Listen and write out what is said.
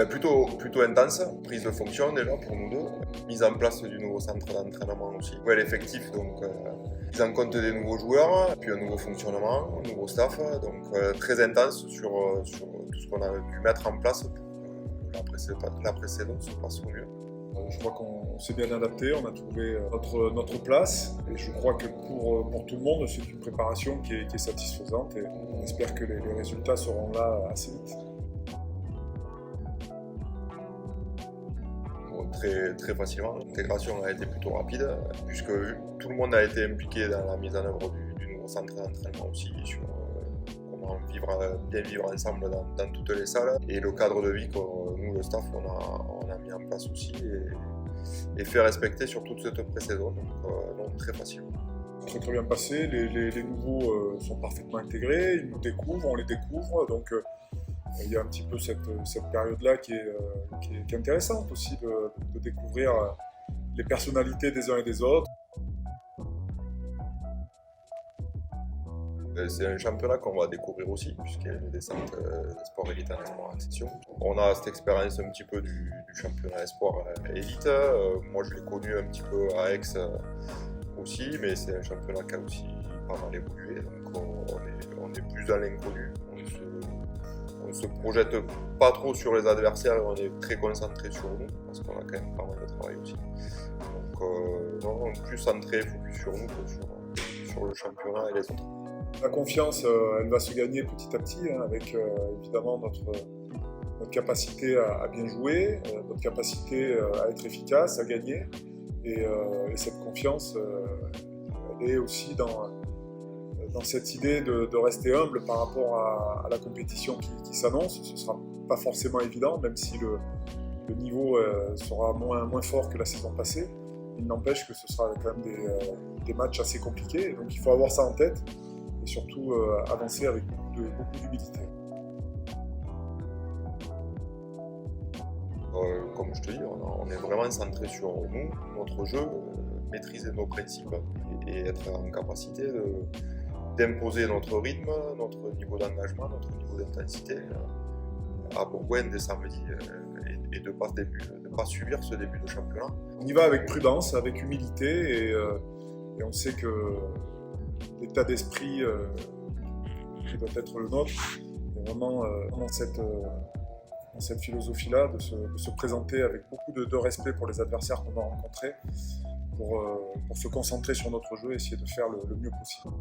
Plutôt intense, prise de fonction déjà pour nous deux, mise en place du nouveau centre d'entraînement aussi, l'effectif, donc mise en compte des nouveaux joueurs, puis un nouveau fonctionnement, un nouveau staff, donc très intense sur tout ce qu'on a pu mettre en place pour que la précédente se passe au mieux. Je crois qu'on s'est bien adapté, on a trouvé notre place et je crois que pour tout le monde c'est une préparation qui est satisfaisante et on espère que les résultats seront là assez vite. Très facilement. L'intégration a été plutôt rapide puisque tout le monde a été impliqué dans la mise en œuvre du nouveau centre d'entraînement aussi sur comment bien vivre ensemble dans toutes les salles et le cadre de vie que nous, le staff, on a mis en place aussi et fait respecter sur toute cette pré-saison, donc très facilement. Très bien passé, les nouveaux sont parfaitement intégrés, ils nous découvrent, on les découvre, donc il y a un petit peu cette période-là qui est intéressante aussi de découvrir les personnalités des uns et des autres. C'est un championnat qu'on va découvrir aussi, puisqu'il y a une descente sport élite en espoir accession. On a cette expérience un petit peu du championnat espoir élite. Moi, je l'ai connu un petit peu à Aix aussi, mais c'est un championnat qui a aussi pas mal évolué. Donc on est plus dans l'inconnu. On ne se projette pas trop sur les adversaires, on est très concentré sur nous, parce qu'on a quand même pas mal de travail aussi. Donc plus centré, focus sur nous que sur le championnat et les autres. La confiance, elle va se gagner petit à petit, avec évidemment notre capacité à bien jouer, notre capacité à être efficace, à gagner. Et cette confiance, elle est aussi dans cette idée de rester humble par rapport à la compétition qui s'annonce. Ce ne sera pas forcément évident, même si le niveau sera moins fort que la saison passée. Il n'empêche que ce sera quand même des matchs assez compliqués. Donc il faut avoir ça en tête et surtout avancer avec beaucoup d'humilité. Comme je te dis, on est vraiment centré sur nous, notre jeu, maîtriser nos principes et être en capacité d'imposer notre rythme, notre niveau d'engagement, notre niveau d'intensité à Bourgoin dès samedi et de ne pas subir ce début de championnat. On y va avec prudence, avec humilité et on sait que l'état d'esprit qui doit être le nôtre est vraiment dans cette philosophie-là, de se présenter avec beaucoup de respect pour les adversaires qu'on va rencontrer, pour se concentrer sur notre jeu et essayer de faire le mieux possible.